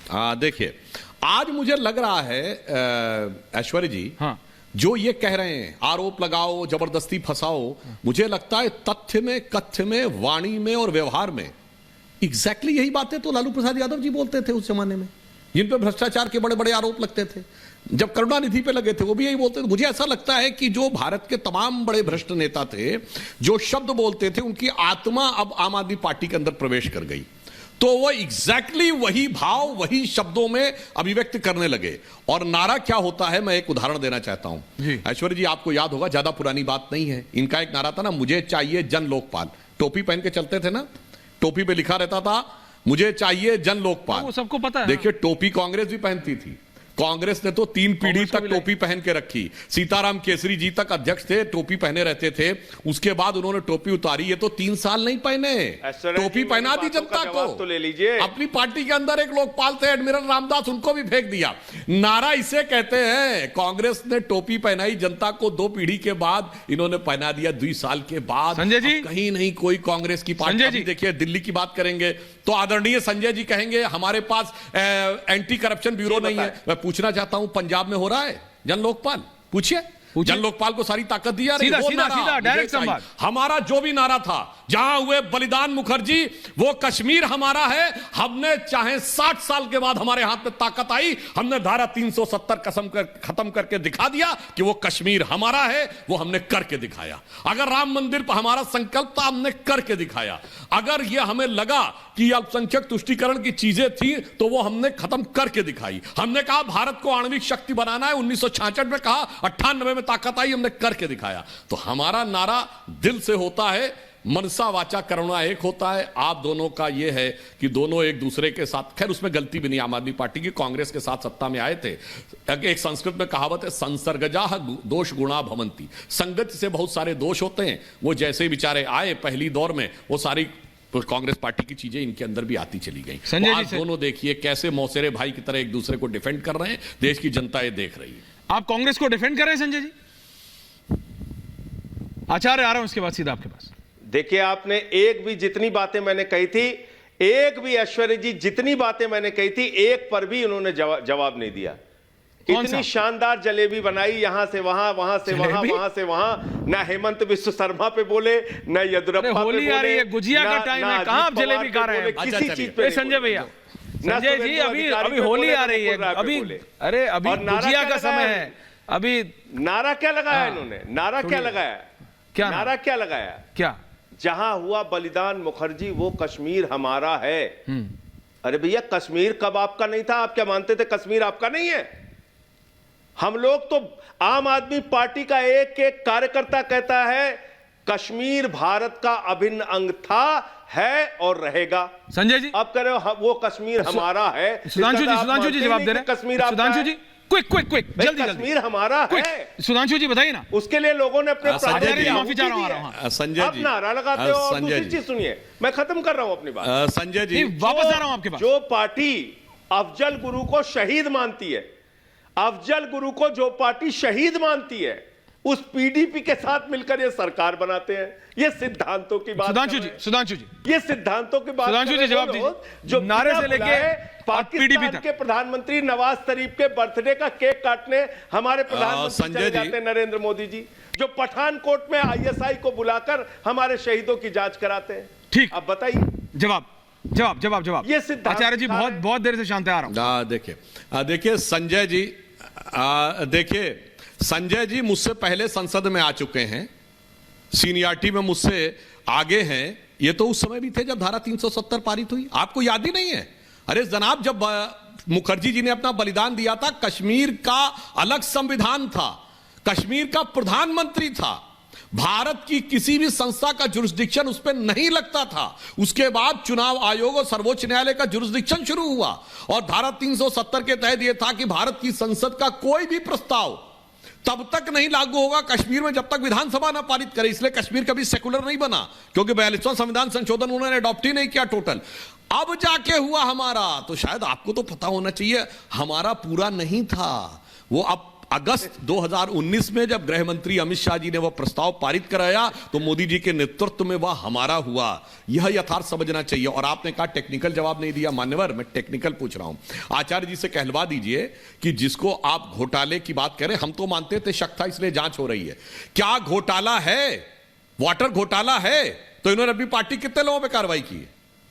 देखिए, आज मुझे लग रहा है ऐश्वर्य जी, हाँ, जो ये कह रहे हैं आरोप लगाओ, जबरदस्ती फंसाओ, मुझे लगता है तथ्य में, कथ्य में, वाणी में और व्यवहार में एग्जैक्टली यही बातें तो लालू प्रसाद यादव जी बोलते थे उस जमाने में, जिन पे भ्रष्टाचार के बड़े बड़े आरोप लगते थे। जब करुणानिधि पे लगे थे वो भी यही बोलते थे। मुझे ऐसा लगता है कि जो भारत के तमाम बड़े भ्रष्ट नेता थे, जो शब्द बोलते थे, उनकी आत्मा अब आम आदमी पार्टी के अंदर प्रवेश कर गई, तो वो एग्जैक्टली वही भाव वही शब्दों में अभिव्यक्त करने लगे। और नारा क्या होता है, मैं एक उदाहरण देना चाहता हूं। ऐश्वर्य जी, आपको याद होगा, ज्यादा पुरानी बात नहीं है, इनका एक नारा था ना, मुझे चाहिए जन लोकपाल। टोपी पहन के चलते थे ना, टोपी पे लिखा रहता था मुझे चाहिए जन लोकपाल। वो सबको पता है। देखिए, टोपी कांग्रेस भी पहनती थी। कांग्रेस ने तो 3 पीढ़ी तक टोपी पहन के रखी। सीताराम केसरी जी तक अध्यक्ष थे, टोपी पहने रहते थे। उसके बाद उन्होंने टोपी उतारी। ये तो 3 साल नहीं पहने, टोपी पहना दी जनता को। तो ले लीजिए, अपनी पार्टी के अंदर एक लोकपाल थे एडमिरल रामदास, उनको भी फेंक दिया। नारा इसे कहते हैं, कांग्रेस ने टोपी पहनाई जनता को, 2 पीढ़ी के बाद इन्होंने पहना दिया 2 साल के बाद। संजय जी, कहीं नहीं कोई कांग्रेस की पार्टी। देखिए, दिल्ली की बात करेंगे तो आदरणीय संजय जी कहेंगे हमारे पास एंटी करप्शन ब्यूरो नहीं है। मैं पूछना चाहता हूं, पंजाब में हो रहा है जन लोकपाल? पूछिए, जन लोकपाल को सारी ताकत दी जा रही है। सीधा डायरेक्ट संवाद। हमारा जो भी नारा था, जहां हुए बलिदान मुखर्जी, वो कश्मीर हमारा है। हमने चाहे 60 साल के बाद हमारे हाथ में ताकत आई, हमने धारा 370 खत्म करके दिखा दिया कि वो कश्मीर हमारा है। वो हमने करके दिखाया। अगर राम मंदिर पर हमारा संकल्प था, हमने करके दिखाया। अगर ये हमें लगा कि अल्पसंख्यक तुष्टीकरण की चीजें थी, तो वो हमने खत्म करके दिखाई। हमने कहा भारत को आणविक शक्ति बनाना है, 1966 में कहा, 98 में ताकत आई, हमने करके दिखाया। तो हमारा नारा दिल से होता है, मनसा वाचा करुणा एक होता है। आप दोनों का यह है कि दोनों एक दूसरे के साथ, खैर उसमें गलती भी नहीं आम आदमी पार्टी की, कांग्रेस के साथ सत्ता में आए थे। एक संस्कृत में कहावत है, संसर्गजाः दोष गुणा भवन्ति। संगति से बहुत सारे दोष होते हैं। वो जैसे ही बेचारे आए पहली दौर में, वो सारी कांग्रेस पार्टी की चीजें इनके अंदर भी आती चली गई। संजय जी, आप दोनों देखिए कैसे मौसेरे भाई की तरह एक दूसरे को डिफेंड कर रहे हैं। देश की जनता ये देख रही है। आप कांग्रेस को डिफेंड कर रहे हैं संजय जी? आचार्य, आ रहा हूं इसके बाद सीधा आपके पास। देखिए, आपने एक भी, जितनी बातें मैंने कही थी, एक भी, ऐश्वर्य जी जितनी बातें मैंने कही थी, एक पर भी उन्होंने जवाब नहीं दिया। इतनी शानदार जलेबी बनाई, यहां से वहां, वहां से वहां, वहां से वहां। ना हेमंत बिस्व शर्मा पे बोले, ना येदियुरप्पा पे बोले। आ रही है, गुजिया का टाइम है, कहां आप जलेबी खा रहे हैं? किसी चीज पे संजय भैया, संजय जी, अभी होली आ रही है, अभी अरे अभी गुजिया का समय है। अभी नारा क्या लगाया इन्होंने? नारा क्या लगाया? क्या नारा क्या लगाया? क्या? जहां हुआ बलिदान मुखर्जी, वो कश्मीर हमारा है। अरे भैया, कश्मीर कब आपका नहीं था? आप क्या मानते थे कश्मीर आपका नहीं है? हम लोग तो, आम आदमी पार्टी का एक एक कार्यकर्ता कहता है कश्मीर भारत का अभिन्न अंग था, है और रहेगा। संजय जी, अब कह रहे हो वो कश्मीर हमारा है। सुधांशु जी जवाब दे रहे हैं। कश्मीर सुधांशु जी, क्विक जल्दी, कश्मीर हमारा है। सुधांशु जी बताइए ना। उसके लिए लोगों ने अपने माफी चाह रहा हूं संजय जी, नारा लगाते हो। और दूसरी चीज सुनिए, मैं खत्म कर रहा हूं अपनी बात। संजय जी, वापस आ रहा हूं आपके पास। जो पार्टी अफजल गुरु को शहीद मानती है, अफजल गुरु को जो पार्टी शहीद मानती है, उस पीडीपी के साथ मिलकर ये सरकार बनाते हैं। ये सिद्धांतों की बात। सुधांशु जी, ये सिद्धांतों की बात। सुधांशु जी जवाब दीजिए। जो नारे से लेके पाकिस्तान के प्रधानमंत्री नवाज शरीफ के बर्थडे का केक काटने हमारे प्रधानमंत्री चले जाते हैं, नरेंद्र मोदी जी, जो पठानकोट में आईएसआई को बुलाकर हमारे शहीदों की जांच कराते हैं। ठीक, अब बताइए जवाब। ये सिद्धांत। आचार्य जी, बहुत देर से शांत आ रहा हूं। देखिए संजय जी, देखिए संजय जी मुझसे पहले संसद में आ चुके हैं, सीनियरिटी में मुझसे आगे हैं। ये तो उस समय भी थे जब धारा 370 पारित हुई। आपको याद ही नहीं है? अरे जनाब, जब मुखर्जी जी ने अपना बलिदान दिया था, कश्मीर का अलग संविधान था, कश्मीर का प्रधानमंत्री था, भारत की किसी भी संस्था का जुरिस्डिक्शन उस पर नहीं लगता था। उसके बाद चुनाव आयोग और सर्वोच्च न्यायालय का जुरिस्डिक्शन शुरू हुआ, और धारा 370 के तहत यह था कि भारत की संसद का कोई भी प्रस्ताव तब तक नहीं लागू होगा कश्मीर में जब तक विधानसभा ना पारित करे। इसलिए कश्मीर कभी सेकुलर नहीं बना, क्योंकि 42वां संविधान संशोधन उन्होंने अडॉप्ट ही नहीं किया टोटल। अब जाके हुआ हमारा, तो शायद आपको तो पता होना चाहिए, हमारा पूरा नहीं था वो। अगस्त 2019 में जब गृह मंत्री अमित शाह जी ने वह प्रस्ताव पारित कराया तो मोदी जी के नेतृत्व में वह हमारा हुआ। यह यथार्थ समझना चाहिए। और आपने कहा टेक्निकल जवाब नहीं दिया। मान्यवर, मैं टेक्निकल पूछ रहा हूं। आचार्य जी से कहलवा दीजिए कि जिसको आप घोटाले की बात करें, हम तो मानते थे शक था इसलिए जांच हो रही है। क्या घोटाला है? वाटर घोटाला है तो इन्होंने अपनी पार्टी कितने लोगों पर कार्रवाई की है?